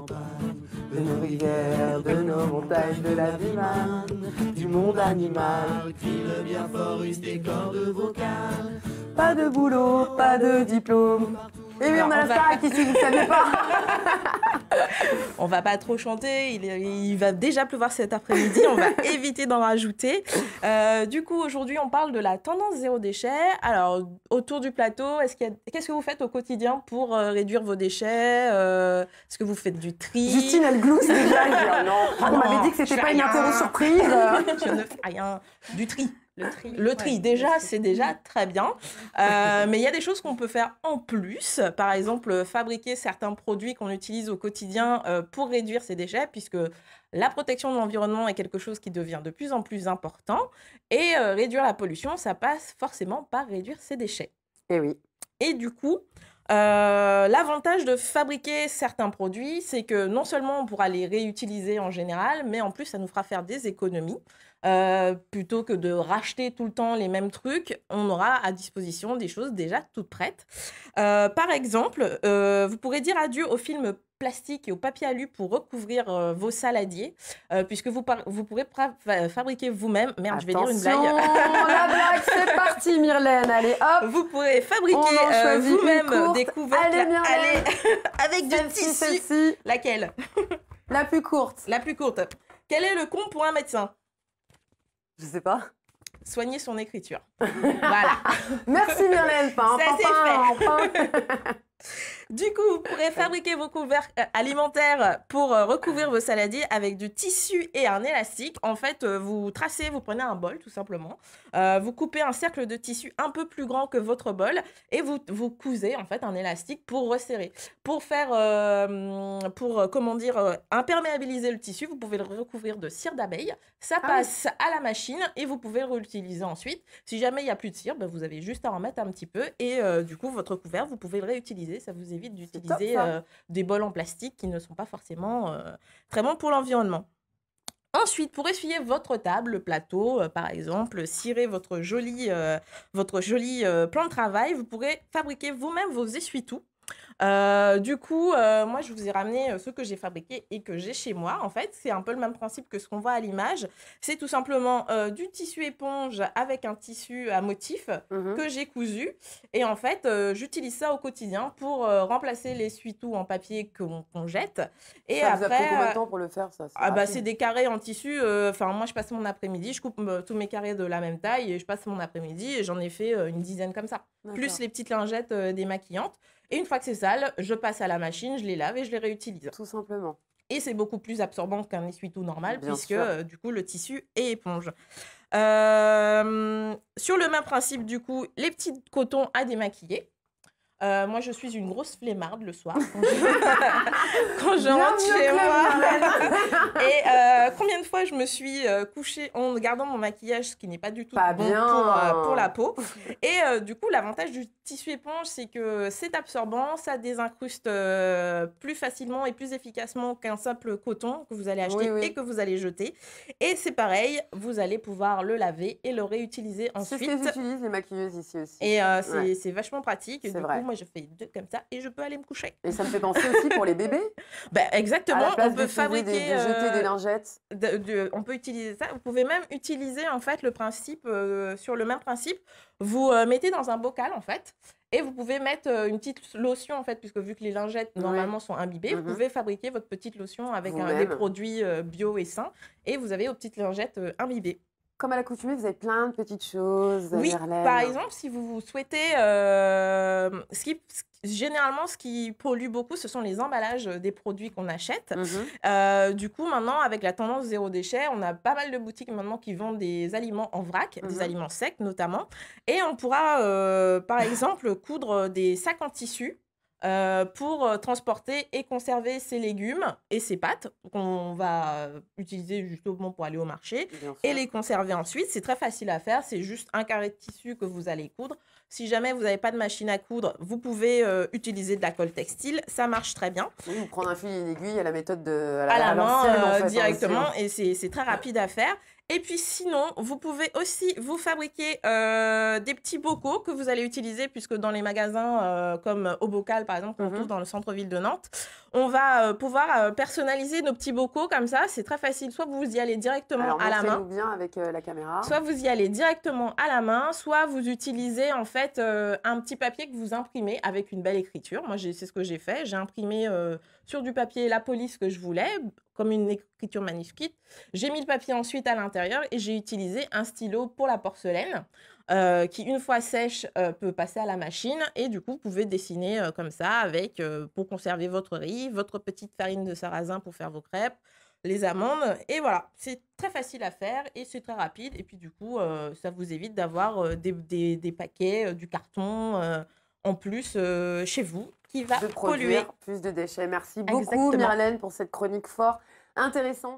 campagnes, de nos rivières, de nos montagnes, de la vie manne, du monde animal, crie le bien fort, use tes cordes vocales. Pas de boulot, pas de diplôme. Et oui, on a la Starac ici, vous ne saviez pas. On va pas trop chanter, il va déjà pleuvoir cet après-midi, on va éviter d'en rajouter. Du coup, aujourd'hui, on parle de la tendance zéro déchet. Alors, autour du plateau, qu'est-ce que vous faites au quotidien pour réduire vos déchets? Est-ce que vous faites du tri? Justine, elle glousse déjà. Non, on m'avait dit que c'était pas une interro surprise. Je ne fais rien. Du tri. Le tri, ouais, déjà, c'est déjà très bien. Mais il y a des choses qu'on peut faire en plus. Par exemple, fabriquer certains produits qu'on utilise au quotidien pour réduire ces déchets, puisque la protection de l'environnement est quelque chose qui devient de plus en plus important. Et réduire la pollution, ça passe forcément par réduire ses déchets. Et oui. Et du coup, l'avantage de fabriquer certains produits, c'est que non seulement on pourra les réutiliser en général, mais en plus, ça nous fera faire des économies. Plutôt que de racheter tout le temps les mêmes trucs, on aura à disposition des choses déjà toutes prêtes. Par exemple, vous pourrez dire adieu aux films plastique et au papier alu pour recouvrir vos saladiers, puisque vous pourrez fabriquer vous-même. Merde, je vais dire une blague. La blague, c'est parti, Myrlène. Allez, hop. Vous pourrez fabriquer vous-même des couvercles. Allez, avec du tissu. Laquelle? La plus courte. La plus courte. Quel est le con pour un médecin? Je sais pas. Soigner son écriture. Voilà. Merci Myrlène. Ça c'est fait. Du coup, vous pourrez fabriquer vos couvercles alimentaires pour recouvrir vos saladiers avec du tissu et un élastique. En fait, vous prenez un bol tout simplement, vous coupez un cercle de tissu un peu plus grand que votre bol et vous cousez en fait un élastique pour resserrer. Pour faire, imperméabiliser le tissu, vous pouvez le recouvrir de cire d'abeille. Ça passe à la machine et vous pouvez le réutiliser ensuite. Si jamais il n'y a plus de cire, vous avez juste à en mettre un petit peu et du coup, votre couvert, vous pouvez le réutiliser. Ça vous évite d'utiliser des bols en plastique qui ne sont pas forcément très bons pour l'environnement. Ensuite, pour essuyer votre table, le plateau, par exemple, cirer votre joli plan de travail, vous pourrez fabriquer vous-même vos essuie-tout. Du coup, moi, je vous ai ramené ce que j'ai fabriqué et que j'ai chez moi. En fait, c'est un peu le même principe que ce qu'on voit à l'image. C'est tout simplement du tissu éponge avec un tissu à motif que j'ai cousu. Et en fait, j'utilise ça au quotidien pour remplacer l'essuie-tout en papier qu'on jette. Et ça après, vous a pris combien de temps pour le faire, ça? C'est des carrés en tissu. Moi, je passe mon après-midi, je coupe tous mes carrés de la même taille et je passe mon après-midi et j'en ai fait une dizaine comme ça. Plus les petites lingettes démaquillantes. Et une fois que c'est sale, je passe à la machine, je les lave et je les réutilise. Tout simplement. Et c'est beaucoup plus absorbant qu'un essuie-tout normal, puisque du coup, le tissu est éponge. Sur le même principe, du coup, les petits cotons à démaquiller. Moi, je suis une grosse flemmarde le soir quand je rentre chez moi. Et combien de fois je me suis couchée en gardant mon maquillage, ce qui n'est pas du tout bon pour la peau. Et du coup, l'avantage du tissu éponge, c'est que c'est absorbant, ça désincruste plus facilement et plus efficacement qu'un simple coton que vous allez acheter et que vous allez jeter. Et c'est pareil, vous allez pouvoir le laver et le réutiliser ensuite. C'est ce qu'elles utilisent, les maquilleuses ici aussi. Et c'est vachement pratique. C'est vrai. Moi, je fais deux comme ça et je peux aller me coucher. Et ça me fait penser aussi pour les bébés. Exactement. On peut fabriquer jeter des lingettes. On peut utiliser ça. Vous pouvez même utiliser en fait le principe sur le même principe. Vous mettez dans un bocal en fait. Et vous pouvez mettre une petite lotion en fait, puisque vu que les lingettes normalement sont imbibées, vous pouvez fabriquer votre petite lotion avec des produits bio et sains. Et vous avez vos petites lingettes imbibées. Comme à l'accoutumée, vous avez plein de petites choses. Oui, par exemple, si vous souhaitez... généralement, ce qui pollue beaucoup, ce sont les emballages des produits qu'on achète. Du coup, maintenant, avec la tendance zéro déchet, on a pas mal de boutiques maintenant qui vendent des aliments en vrac, des aliments secs notamment. Et on pourra, par exemple, coudre des sacs en tissu pour transporter et conserver ses légumes et ses pâtes qu'on va utiliser justement pour aller au marché et les conserver ensuite. C'est très facile à faire, c'est juste un carré de tissu que vous allez coudre. Si jamais vous n'avez pas de machine à coudre, vous pouvez utiliser de la colle textile, ça marche très bien. Oui, vous prenez un fil et une aiguille à la méthode de à la main directement et c'est très rapide à faire. Et puis sinon, vous pouvez aussi vous fabriquer des petits bocaux que vous allez utiliser, puisque dans les magasins comme Au Bocal, par exemple, qu'on trouve dans le centre-ville de Nantes, On va pouvoir personnaliser nos petits bocaux comme ça. C'est très facile. Soit vous y allez directement Alors, à la main. montrez-nous bien avec la caméra. Soit vous y allez directement à la main, soit vous utilisez en fait un petit papier que vous imprimez avec une belle écriture. Moi, c'est ce que j'ai fait. J'ai imprimé sur du papier la police que je voulais, comme une écriture manuscrite. J'ai mis le papier ensuite à l'intérieur et j'ai utilisé un stylo pour la porcelaine qui, une fois sèche, peut passer à la machine. Et du coup, vous pouvez dessiner comme ça avec, pour conserver votre riz, votre petite farine de sarrasin pour faire vos crêpes, les amandes. Et voilà, c'est très facile à faire et c'est très rapide. Et puis du coup, ça vous évite d'avoir des paquets, du carton en plus chez vous qui va De polluer. produire plus de déchets. Merci beaucoup, Exactement. Myrlène, pour cette chronique fort intéressante.